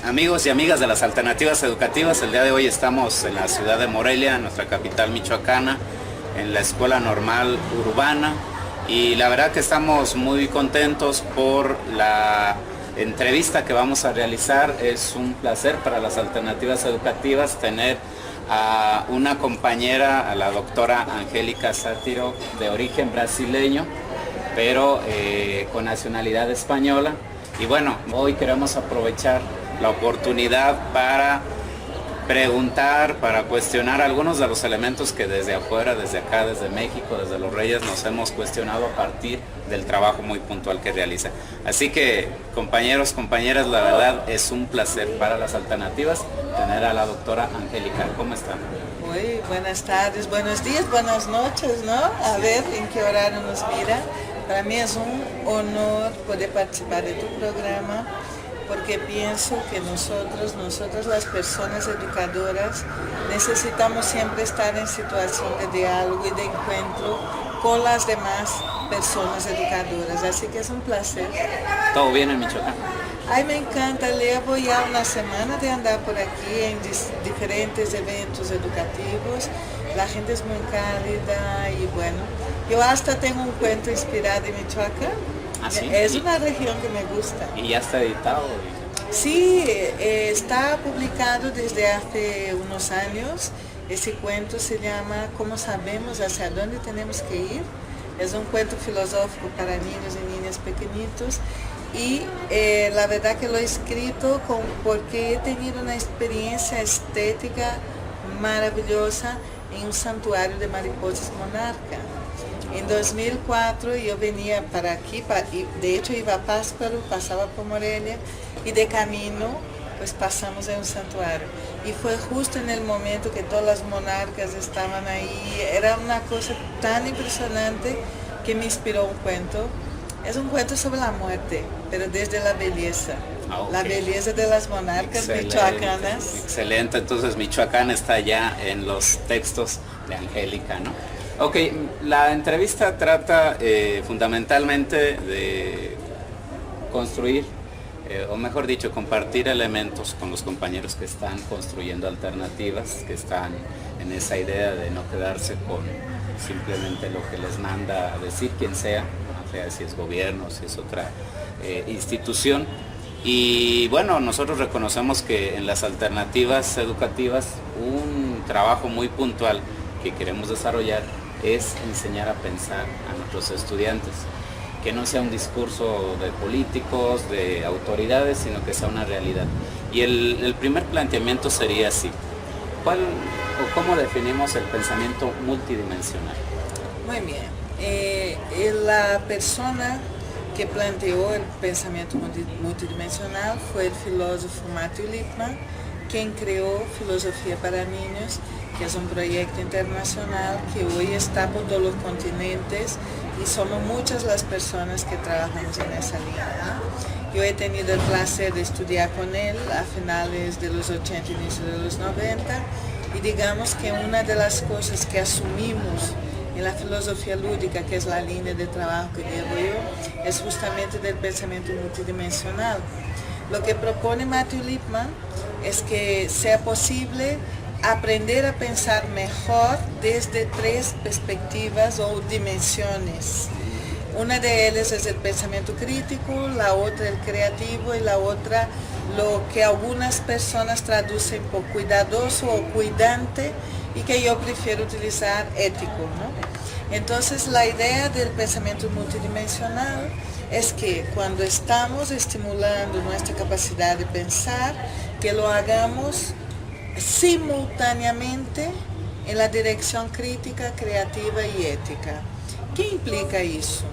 Amigos y amigas de las alternativas educativas, el día de hoy estamos en la ciudad de Morelia, nuestra capital michoacana, en la Escuela Normal Urbana, y la verdad que estamos muy contentos por la entrevista que vamos a realizar. Es un placer para las alternativas educativas tener a una compañera, a la doctora Angélica Sátiro, de origen brasileño, pero con nacionalidad española. Y bueno, hoy queremos aprovechar la oportunidad para preguntar, para cuestionar algunos de los elementos que desde afuera, desde acá, desde México, desde Los Reyes, nos hemos cuestionado a partir del trabajo muy puntual que realiza. Así que, compañeros, compañeras, la verdad es un placer para las alternativas tener a la doctora Angélica. ¿Cómo están? Muy buenas tardes, buenos días, buenas noches, ¿no? A ver en qué horario nos mira. Para mí es un honor poder participar de tu programa, porque pienso que nosotras las personas educadoras necesitamos siempre estar en situación de diálogo y de encuentro con las demás personas educadoras. Así que es un placer. ¿Todo bien en Michoacán? Ay, me encanta, llevo ya una semana de andar por aquí en diferentes eventos educativos. La gente es muy cálida y bueno, yo hasta tengo un cuento inspirado en Michoacán. ¿Ah, sí? Es una región que me gusta. ¿Y ya está editado? Sí, está publicado desde hace unos años. Ese cuento se llama ¿Cómo sabemos hacia dónde tenemos que ir? Es un cuento filosófico para niños y niñas pequeñitos. Y la verdad que lo he escrito porque he tenido una experiencia estética maravillosa en un santuario de mariposas monarca. En 2004 yo venía para aquí, de hecho iba a Pátzcuaro, pasaba por Morelia y de camino pues pasamos en un santuario. Y fue justo en el momento que todas las monarcas estaban ahí. Era una cosa tan impresionante que me inspiró un cuento. Es un cuento sobre la muerte, pero desde la belleza. Ah, okay. La belleza de las monarcas michoacanas. Excelente, entonces Michoacán está ya en los textos de Angélica, ¿no? Ok, la entrevista trata fundamentalmente de construir, o mejor dicho, compartir elementos con los compañeros que están construyendo alternativas, que están en esa idea de no quedarse con simplemente lo que les manda a decir quien sea, o sea, si es gobierno, si es otra institución. Y bueno, nosotros reconocemos que en las alternativas educativas un trabajo muy puntual que queremos desarrollar es enseñar a pensar a nuestros estudiantes, que no sea un discurso de políticos, de autoridades, sino que sea una realidad. Y el primer planteamiento sería así: ¿cuál o cómo definimos el pensamiento multidimensional? Muy bien. La persona que planteó el pensamiento multidimensional fue el filósofo Matthew Lipman, quien creó Filosofía para Niños, que es un proyecto internacional que hoy está por todos los continentes y somos muchas las personas que trabajamos en esa línea. Yo he tenido el placer de estudiar con él a finales de los 80 y inicio de los 90 y digamos que una de las cosas que asumimos en la filosofía lúdica, que es la línea de trabajo que llevo yo, es justamente del pensamiento multidimensional. Lo que propone Matthew Lipman es que sea posible aprender a pensar mejor desde tres perspectivas o dimensiones. Una de ellas es el pensamiento crítico, la otra el creativo y la otra lo que algunas personas traducen por cuidadoso o cuidante y que yo prefiero utilizar ético, ¿no? Entonces la idea del pensamiento multidimensional es que cuando estamos estimulando nuestra capacidad de pensar, que lo hagamos simultáneamente en la dirección crítica, creativa y ética. ¿Qué implica eso?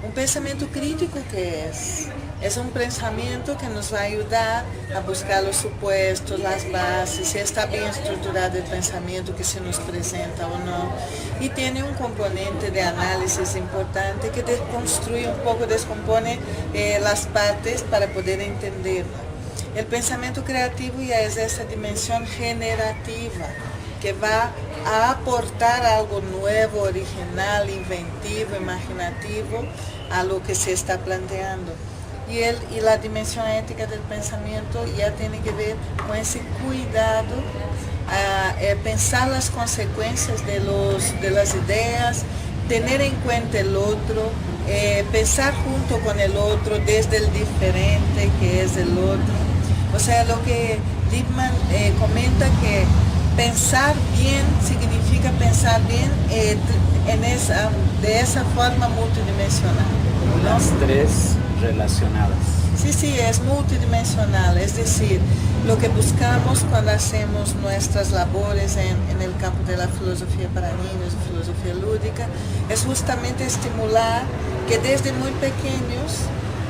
Un pensamento crítico, ¿qué es? Es un pensamiento que nos va a ayudar a buscar los supuestos, las bases, si está bien estructurado el pensamiento que se nos presenta o no. Y tiene un componente de análisis importante que deconstruye un poco, descompone las partes para poder entenderlo. El pensamiento creativo ya es esa dimensión generativa que va a aportar algo nuevo, original, inventivo, imaginativo a lo que se está planteando. y la dimensión ética del pensamiento ya tiene que ver con ese cuidado a pensar las consecuencias de las ideas, tener en cuenta el otro, pensar junto con el otro desde el diferente que es el otro. O sea, lo que Lippmann comenta que pensar bien significa pensar bien de esa forma multidimensional, ¿no? Las tres relacionadas. Sí, sí, es multidimensional, es decir, lo que buscamos cuando hacemos nuestras labores en el campo de la filosofía para niños, filosofía lúdica, es justamente estimular que desde muy pequeños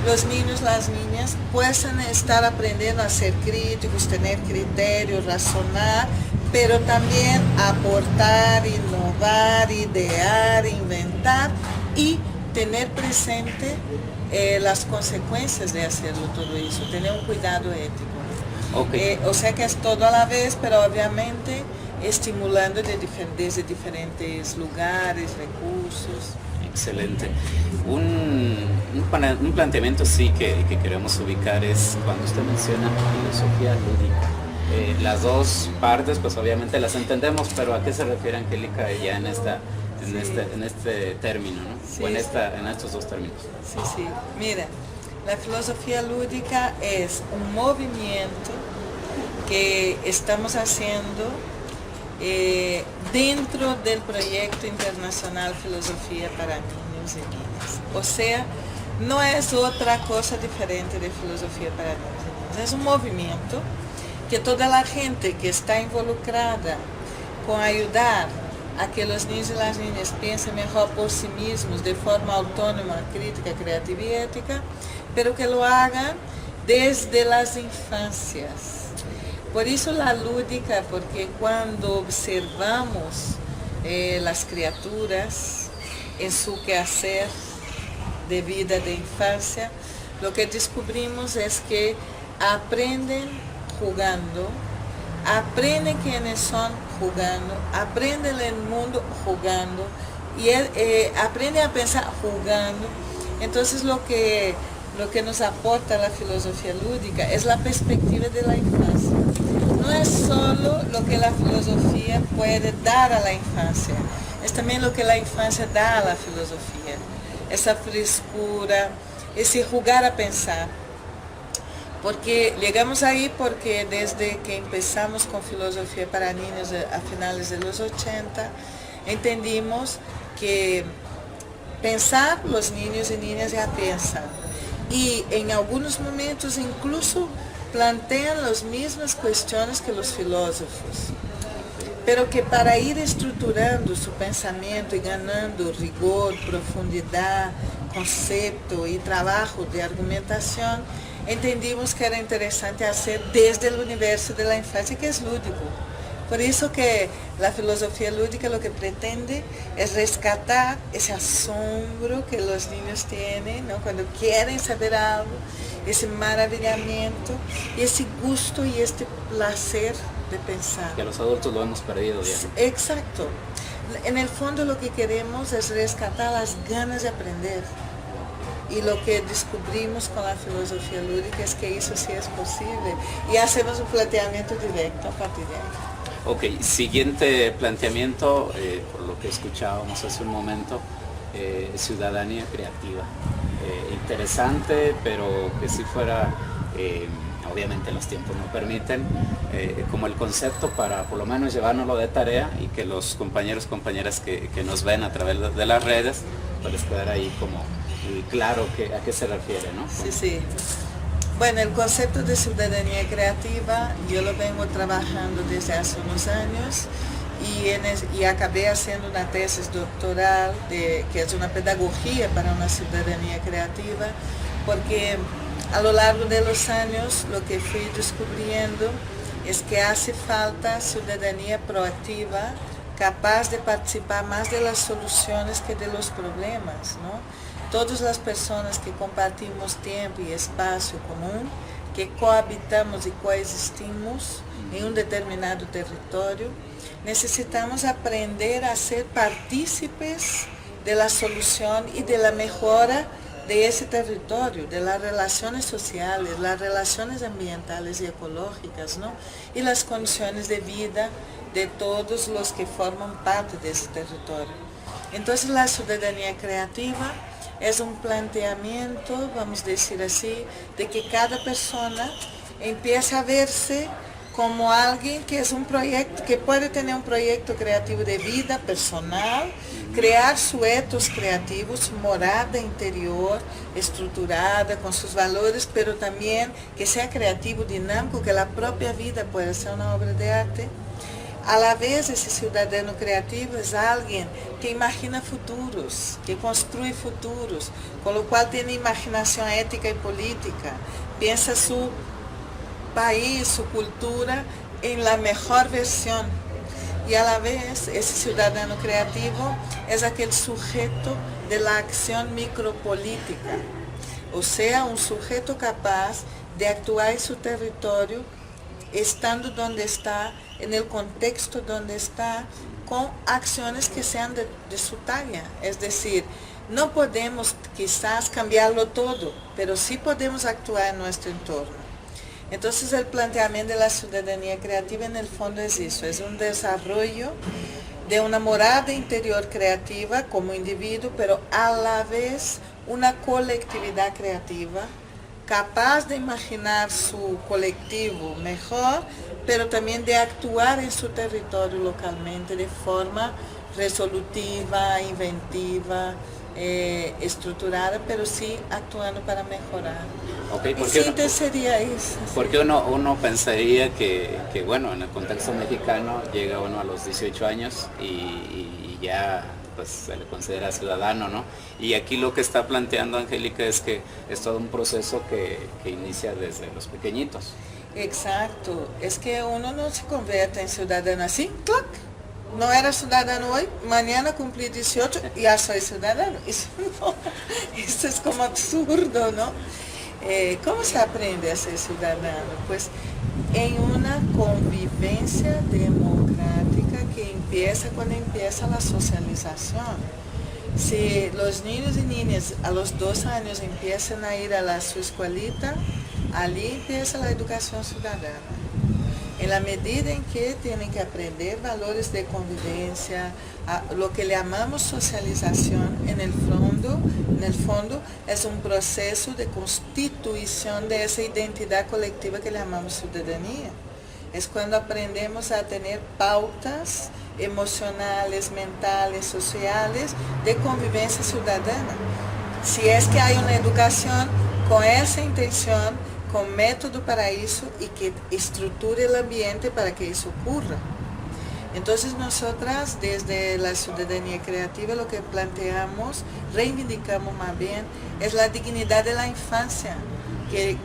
los niños, las niñas puedan estar aprendiendo a ser críticos, tener criterios, razonar, pero también aportar, innovar, idear, inventar y tener presente las consecuencias de hacerlo todo eso, tener un cuidado ético. Okay. O sea que es todo a la vez, pero obviamente estimulando desde diferentes lugares, recursos. Excelente. Un planteamiento sí que queremos ubicar es cuando usted menciona filosofía lúdica. Las dos partes pues obviamente las entendemos, pero ¿a qué se refiere Angélica ya en este término, ¿no? Sí, o en estos dos términos? Sí, sí. Mira, la filosofía lúdica es un movimiento que estamos haciendo dentro del proyecto internacional Filosofía para Niños y Niñas. O sea, no es otra cosa diferente de filosofía para niños y niñas. Es un movimiento que toda la gente que está involucrada con ayudar a que los niños y las niñas piensen mejor por sí mismos de forma autónoma, crítica, creativa y ética, pero que lo hagan desde las infancias. Por eso la lúdica, porque cuando observamos las criaturas en su quehacer de vida de infancia, lo que descubrimos es que aprenden jugando, aprenden quiénes son jugando, aprenden el mundo jugando y aprenden a pensar jugando. Entonces lo que nos aporta la filosofía lúdica es la perspectiva de la infancia. No es solo lo que la filosofía puede dar a la infancia, es también lo que la infancia da a la filosofía. Esa frescura, ese jugar a pensar. Porque llegamos ahí porque desde que empezamos con filosofía para niños a finales de los 80, entendimos que pensar, los niños y niñas ya piensan. Y en algunos momentos incluso plantean las mismas cuestiones que los filósofos. Pero que para ir estructurando su pensamiento y ganando rigor, profundidad, concepto y trabajo de argumentación, entendimos que era interesante hacer desde el universo de la infancia, que es lúdico. Por eso que la filosofía lúdica lo que pretende es rescatar ese asombro que los niños tienen, ¿no? Cuando quieren saber algo, ese maravillamiento, y ese gusto y este placer de pensar. Que los adultos lo hemos perdido ya. Exacto. En el fondo lo que queremos es rescatar las ganas de aprender. Y lo que descubrimos con la filosofía lúdica es que eso sí es posible. Y hacemos un planteamiento directo a partir de ahí. Ok, siguiente planteamiento, por lo que escuchábamos hace un momento, ciudadanía creativa. Interesante, pero que si fuera, obviamente los tiempos no permiten, como el concepto para por lo menos llevárnoslo de tarea y que los compañeros, compañeras que nos ven a través de las redes, pues les quedara ahí como claro a qué se refiere, ¿no? Sí, sí. Bueno, el concepto de ciudadanía creativa yo lo vengo trabajando desde hace unos años y acabé haciendo una tesis doctoral que es una pedagogía para una ciudadanía creativa, porque a lo largo de los años lo que fui descubriendo es que hace falta ciudadanía proactiva, capaz de participar más de las soluciones que de los problemas, ¿no? Todas las personas que compartimos tiempo y espacio común, que cohabitamos y coexistimos en un determinado territorio, necesitamos aprender a ser partícipes de la solución y de la mejora de ese territorio, de las relaciones sociales, las relaciones ambientales y ecológicas, ¿no? Y las condiciones de vida de todos los que forman parte de ese territorio. Entonces la ciudadanía creativa es un planteamiento, vamos a decir así, de que cada persona empieza a verse como alguien que es un proyecto, que puede tener un proyecto creativo de vida personal, crear su ethos creativo, su morada interior estructurada con sus valores, pero también que sea creativo, dinámico, que la propia vida pueda ser una obra de arte. A la vez, ese ciudadano creativo es alguien que imagina futuros, que construye futuros, con lo cual tiene imaginación ética y política, piensa su país, su cultura en la mejor versión. Y a la vez, ese ciudadano creativo es aquel sujeto de la acción micropolítica, o sea, un sujeto capaz de actuar en su territorio, estando donde está, en el contexto donde está, con acciones que sean de su talla. Es decir, no podemos quizás cambiarlo todo, pero sí podemos actuar en nuestro entorno. Entonces el planteamiento de la ciudadanía creativa en el fondo es eso, es un desarrollo de una morada interior creativa como individuo, pero a la vez una colectividad creativa, capaz de imaginar su colectivo mejor, pero también de actuar en su territorio localmente de forma resolutiva, inventiva, estructurada, pero sí actuando para mejorar. Okay, En síntesis sería eso. Porque uno pensaría que, bueno, en el contexto mexicano llega uno a los 18 años y ya pues se le considera ciudadano, ¿no? Y aquí lo que está planteando Angélica es que es todo un proceso que inicia desde los pequeñitos. Exacto, es que uno no se convierte en ciudadano así, ¡clac! No era ciudadano hoy, mañana cumplí 18 y ya soy ciudadano. Eso, no, eso es como absurdo, ¿no? ¿Cómo se aprende a ser ciudadano? Pues en una convivencia democrática que empieza cuando empieza la socialización. Si los niños y niñas a los 2 años empiezan a ir a su escuelita, allí empieza la educación ciudadana. En la medida en que tienen que aprender valores de convivencia, lo que le llamamos socialización, en el fondo es un proceso de constitución de esa identidad colectiva que le llamamos ciudadanía. Es cuando aprendemos a tener pautas emocionales, mentales, sociales de convivencia ciudadana. Si es que hay una educación con esa intención, con método para eso y que estructure el ambiente para que eso ocurra. Entonces nosotras desde la ciudadanía creativa lo que planteamos, reivindicamos más bien, es la dignidad de la infancia, que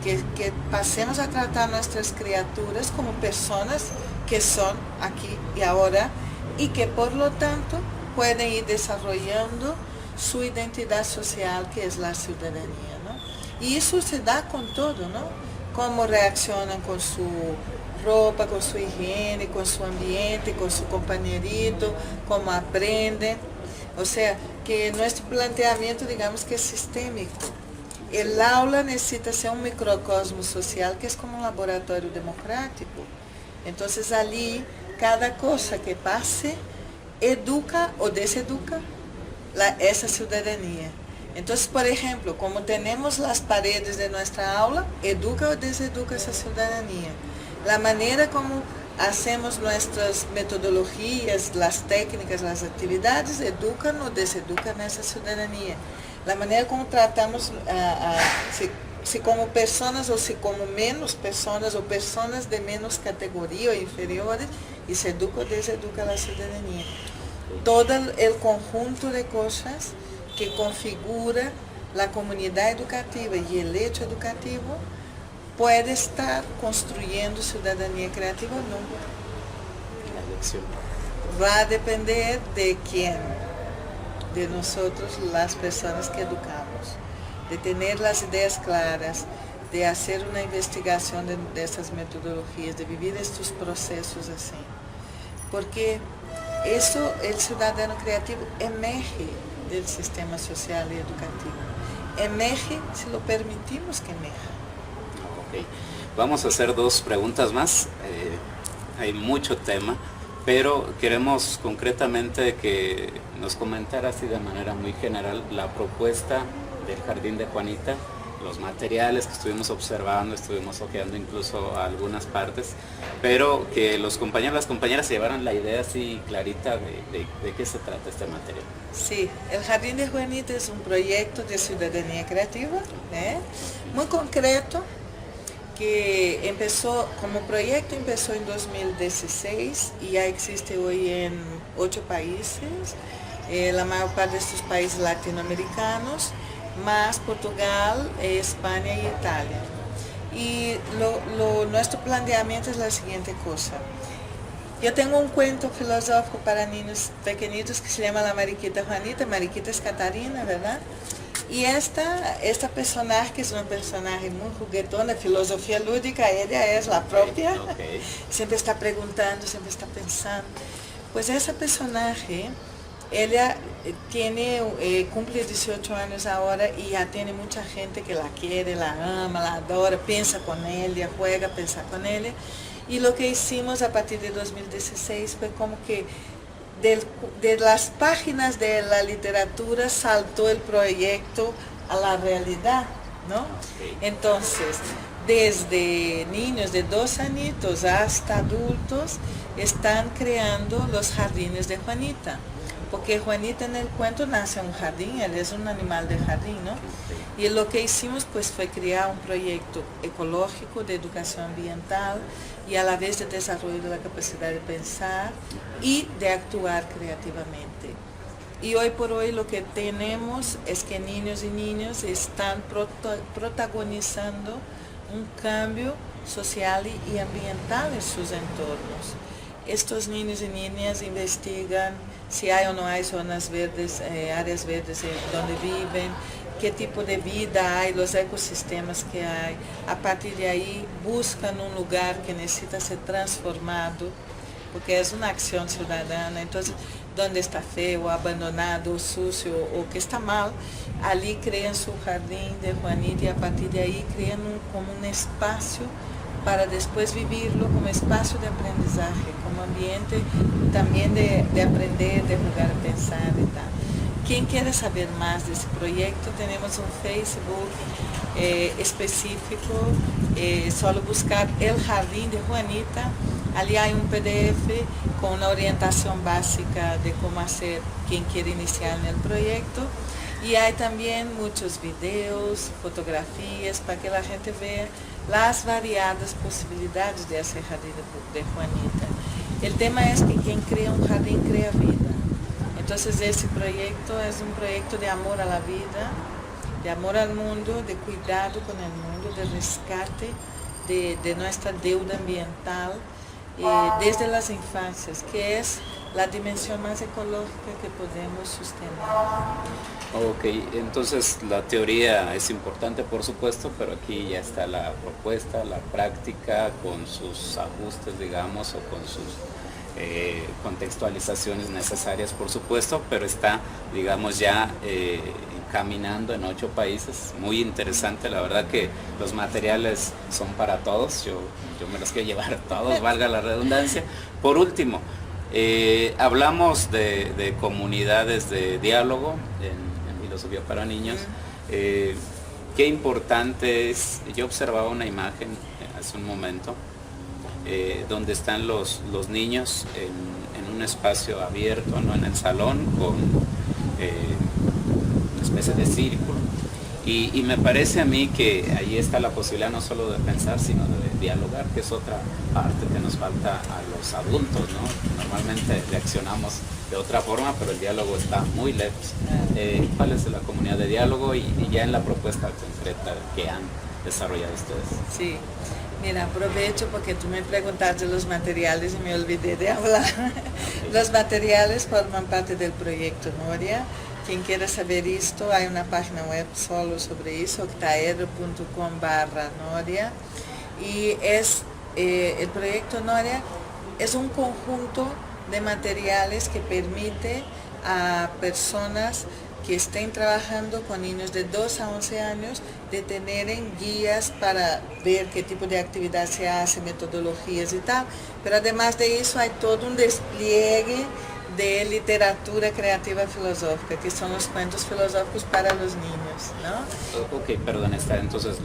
pasemos a tratar a nuestras criaturas como personas que son aquí y ahora y que por lo tanto pueden ir desarrollando su identidad social que es la ciudadanía, ¿no? Y eso se da con todo, ¿no? Cómo reaccionan con su ropa, con su higiene, con su ambiente, con su compañerito, cómo aprenden. O sea, que nuestro planteamiento, digamos que es sistémico. El aula necesita ser un microcosmo social que es como un laboratorio democrático. Entonces allí, cada cosa que pase, educa o deseduca esa ciudadanía. Entonces, por ejemplo, como tenemos las paredes de nuestra aula, educa o deseduca esa ciudadanía. La manera como hacemos nuestras metodologías, las técnicas, las actividades, educan o deseducan esa ciudadanía. La manera como tratamos, si como personas o si como menos personas o personas de menos categoría o inferiores, y se educa o deseduca la ciudadanía. Todo el conjunto de cosas que configura la comunidad educativa y el hecho educativo puede estar construyendo ciudadanía creativa o no. Va a depender de quién, de nosotros, las personas que educamos, de tener las ideas claras, de hacer una investigación de esas metodologías, de vivir estos procesos así. Porque eso, el ciudadano creativo emerge del sistema social y educativo. emerge si lo permitimos que emerja. Ok, vamos a hacer dos preguntas más. Hay mucho tema, pero queremos concretamente que nos comentara así de manera muy general la propuesta del Jardín de Juanita, los materiales que estuvimos observando, estuvimos ojeando incluso a algunas partes, pero que los compañeros, las compañeras se llevaran la idea así clarita de qué se trata este material. Sí, el Jardín de Juanita es un proyecto de ciudadanía creativa, muy concreto, que empezó como proyecto, empezó en 2016 y ya existe hoy en 8 países, la mayor parte de estos países latinoamericanos, más Portugal, España y Italia. Y nuestro planteamiento es la siguiente cosa. Yo tengo un cuento filosófico para niños pequeñitos que se llama La Mariquita Juanita. Mariquita es Catarina, ¿verdad? Y esta personaje, que es una personaje muy juguetona, filosofía lúdica, ella es la propia. Okay. Siempre está preguntando, siempre está pensando. Pues esa personaje, ella cumple 18 años ahora y ya tiene mucha gente que la quiere, la ama, la adora, piensa con ella, juega, piensa con ella. Y lo que hicimos a partir de 2016 fue como que de las páginas de la literatura saltó el proyecto a la realidad, ¿no? Entonces, desde niños de 2 añitos hasta adultos están creando los jardines de Juanita, porque Juanita en el cuento nace en un jardín, él es un animal de jardín, ¿no? Y lo que hicimos pues fue crear un proyecto ecológico de educación ambiental y a la vez de desarrollo de la capacidad de pensar y de actuar creativamente. Y hoy por hoy lo que tenemos es que niños y niñas están protagonizando un cambio social y ambiental en sus entornos. Estos niños y niñas investigan si hay o no hay zonas verdes, áreas verdes donde viven, qué tipo de vida hay, los ecosistemas que hay. A partir de ahí buscan un lugar que necesita ser transformado, porque es una acción ciudadana. Entonces, donde está feo, abandonado, sucio o que está mal, allí crean su jardín de Juanita y a partir de ahí crean como un espacio para después vivirlo como espacio de aprendizaje, como ambiente también de aprender, de jugar a pensar y tal. Quien quiera saber más de ese proyecto, tenemos un Facebook específico, solo buscar El Jardín de Juanita. Allí hay un PDF con una orientación básica de cómo hacer quien quiere iniciar en el proyecto. Y hay también muchos videos, fotografías, para que la gente vea las variadas posibilidades de hacer jardín de Juanita. El tema es que quien crea un jardín crea vida. Entonces ese proyecto es un proyecto de amor a la vida, de amor al mundo, de cuidado con el mundo, de rescate de nuestra deuda ambiental desde las infancias, que es la dimensión más ecológica que podemos sostener. Ok, entonces la teoría es importante, por supuesto, pero aquí ya está la propuesta, la práctica, con sus ajustes, digamos, o con sus contextualizaciones necesarias, por supuesto, pero está, digamos, ya caminando en 8 países. Muy interesante, la verdad que los materiales son para todos, yo me los quiero llevar todos, valga la redundancia. Por último, hablamos de comunidades de diálogo en filosofía para niños. Qué importante es, yo observaba una imagen hace un momento, donde están los niños en un espacio abierto, ¿no? En el salón, con una especie de círculo. Y me parece a mí que ahí está la posibilidad no solo de pensar, sino de dialogar, que es otra parte que nos falta a los adultos, ¿no? Normalmente reaccionamos de otra forma, pero el diálogo está muy lejos. ¿Cuál es la comunidad de diálogo y ya en la propuesta concreta que han desarrollado ustedes? Sí. Mira, aprovecho porque tú me preguntaste los materiales y me olvidé de hablar. Los materiales forman parte del proyecto Noria. Quien quiera saber esto, hay una página web solo sobre eso, octaedro.com/Noria. Y el proyecto Noria es un conjunto de materiales que permite a personas que estén trabajando con niños de 2 a 11 años, de tener guías para ver qué tipo de actividad se hace, metodologías y tal, pero además de eso hay todo un despliegue de literatura creativa filosófica, que son los cuentos filosóficos para los niños, ¿no? Ok, perdón, está entonces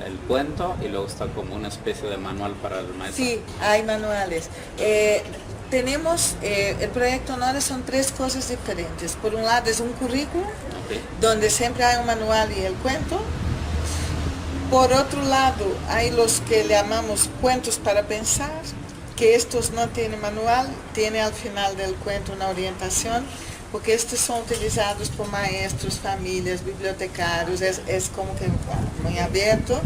el cuento y luego está como una especie de manual para el maestro. Sí, hay manuales. Tenemos, el proyecto Honores son 3 cosas diferentes. Por un lado es un currículo, donde siempre hay un manual y el cuento. Por otro lado, hay los que le llamamos cuentos para pensar, que estos no tienen manual, tiene al final del cuento una orientación, porque estos son utilizados por maestros, familias, bibliotecarios, es como que muy abierto.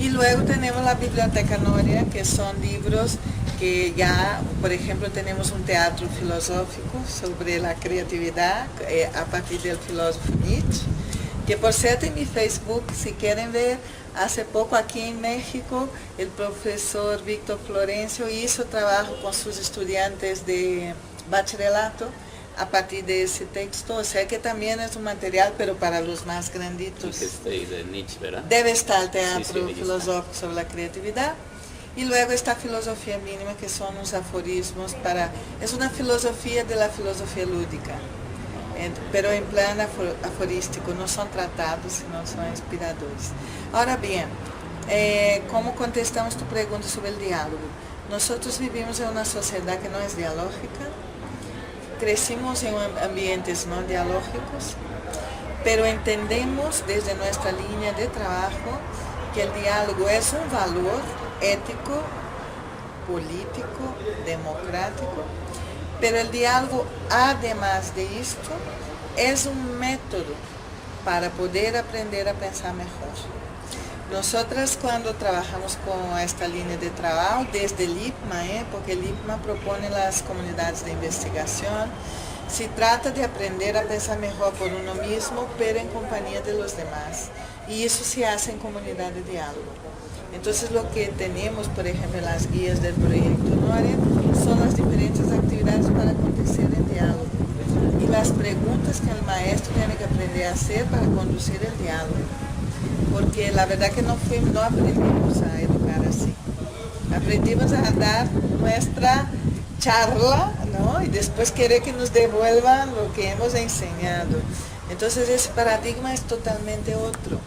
Y luego tenemos la Biblioteca Noria, que son libros que ya, por ejemplo, tenemos un teatro filosófico sobre la creatividad a partir del filósofo Nietzsche, que por cierto en mi Facebook, si quieren ver, hace poco aquí en México el profesor Víctor Florencio hizo trabajo con sus estudiantes de bachillerato a partir de ese texto, o sea que también es un material, pero para los más granditos. De Nietzsche, ¿verdad? Debe estar el teatro Sí, filosófico sobre la creatividad. Y luego está filosofía mínima, que son los aforismos es una filosofía de la filosofía lúdica, pero en plan aforístico, no son tratados, sino son inspiradores. Ahora bien, ¿cómo contestamos tu pregunta sobre el diálogo? Nosotros vivimos en una sociedad que no es dialógica, crecimos en ambientes no dialógicos, pero entendemos desde nuestra línea de trabajo que el diálogo es un valor ético, político, democrático, pero el diálogo, además de esto, es un método para poder aprender a pensar mejor. Nosotras cuando trabajamos con esta línea de trabajo, desde el IPMA, porque el IPMA propone las comunidades de investigación, se trata de aprender a pensar mejor por uno mismo, pero en compañía de los demás. Y eso se hace en comunidad de diálogo. Entonces lo que tenemos, por ejemplo, en las guías del proyecto Noria, son las diferentes actividades para acontecer en diálogo. Y las preguntas que el maestro tiene que aprender a hacer para conducir el diálogo. Porque la verdad que no aprendimos a educar así. Aprendimos a dar nuestra charla, ¿no? Y después querer que nos devuelvan lo que hemos enseñado. Entonces ese paradigma es totalmente otro.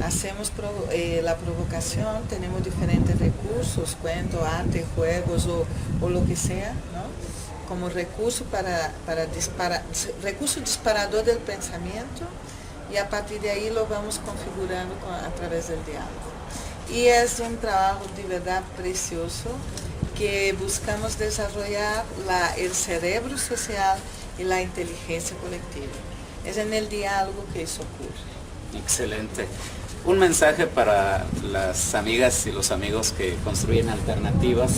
Hacemos la provocación, tenemos diferentes recursos, cuento, arte, juegos o lo que sea, ¿no? Como recurso recurso disparador del pensamiento, y a partir de ahí lo vamos configurando a través del diálogo. Y es un trabajo de verdad precioso que buscamos desarrollar el cerebro social y la inteligencia colectiva. Es en el diálogo que eso ocurre. Excelente. Un mensaje para las amigas y los amigos que construyen alternativas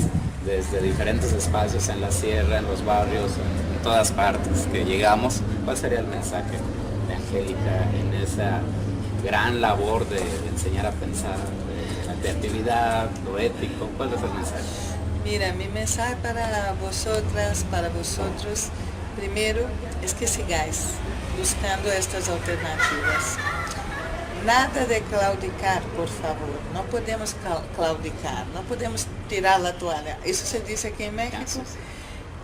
desde diferentes espacios en la sierra, en los barrios, en todas partes que llegamos. ¿Cuál sería el mensaje de Angélica en esa gran labor de enseñar a pensar, de la creatividad, lo ético? ¿Cuál es el mensaje? Mira, mi mensaje para vosotras, para vosotros, primero es que sigáis buscando estas alternativas. Nada de claudicar, por favor. No podemos claudicar, no podemos tirar la toalla. Eso se dice aquí en México.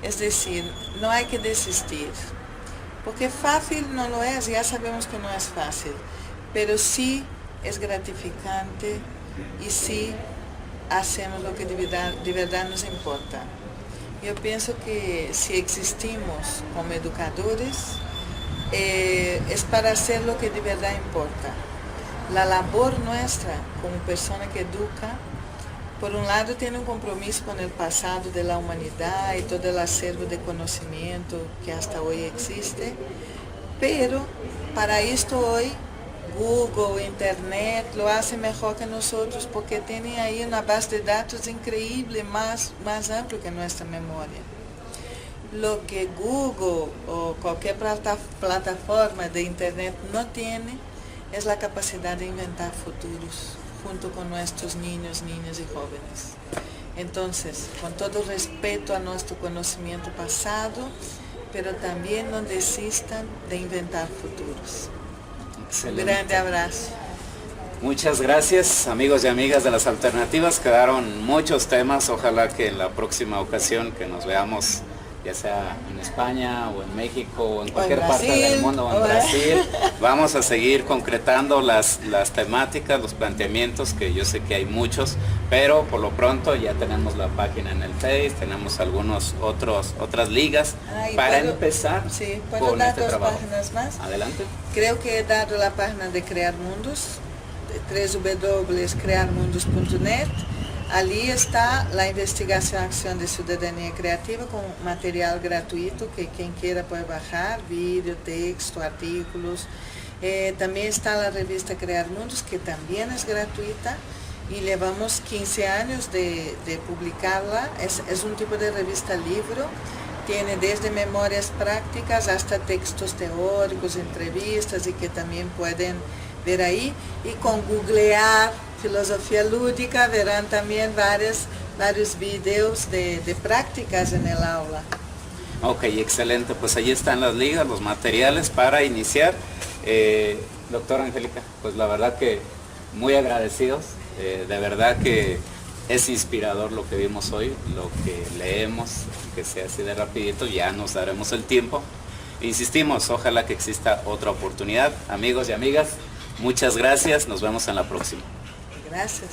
Es decir, no hay que desistir. Porque fácil no lo es, ya sabemos que no es fácil. Pero sí es gratificante y sí hacemos lo que de verdad nos importa. Yo pienso que si existimos como educadores, es para hacer lo que de verdad importa. La labor nuestra como persona que educa, por un lado tiene un compromiso con el pasado de la humanidad y todo el acervo de conocimiento que hasta hoy existe, pero para esto hoy Google, Internet lo hace mejor que nosotros porque tienen ahí una base de datos increíble, más amplia que nuestra memoria. Lo que Google o cualquier plataforma de Internet no tiene es la capacidad de inventar futuros junto con nuestros niños, niñas y jóvenes. Entonces, con todo respeto a nuestro conocimiento pasado, pero también no desistan de inventar futuros. Excelente. Un grande abrazo. Muchas gracias, amigos y amigas de Las Alternativas. Quedaron muchos temas. Ojalá que en la próxima ocasión que nos veamos, ya sea en España o en México o en cualquier parte del mundo o en Brasil, vamos a seguir concretando las temáticas, los planteamientos, que yo sé que hay muchos, pero por lo pronto ya tenemos la página en el Face, tenemos otras ligas para empezar sí, con dar este dos trabajo. páginas más. Adelante. Creo que he dado la página de Crear Mundos, www.crearmundos.net. Ali está la investigación Acción de Ciudadanía Creativa con material gratuito que quien quiera puede bajar, vídeo, texto, artículos. También está la revista Crear Mundos, que también es gratuita y llevamos 15 años de publicarla. Es un tipo de revista libro, tiene desde memorias prácticas hasta textos teóricos, entrevistas y que también pueden ver ahí, y con googlear filosofía lúdica verán también varios videos de prácticas en el aula. Ok, excelente, pues ahí están las ligas, los materiales para iniciar. Doctora Angélica, pues la verdad que muy agradecidos, de verdad que es inspirador lo que vimos hoy, lo que leemos, que sea así de rapidito, ya nos daremos el tiempo. Insistimos, ojalá que exista otra oportunidad. Amigos y amigas, muchas gracias, nos vemos en la próxima. Gracias.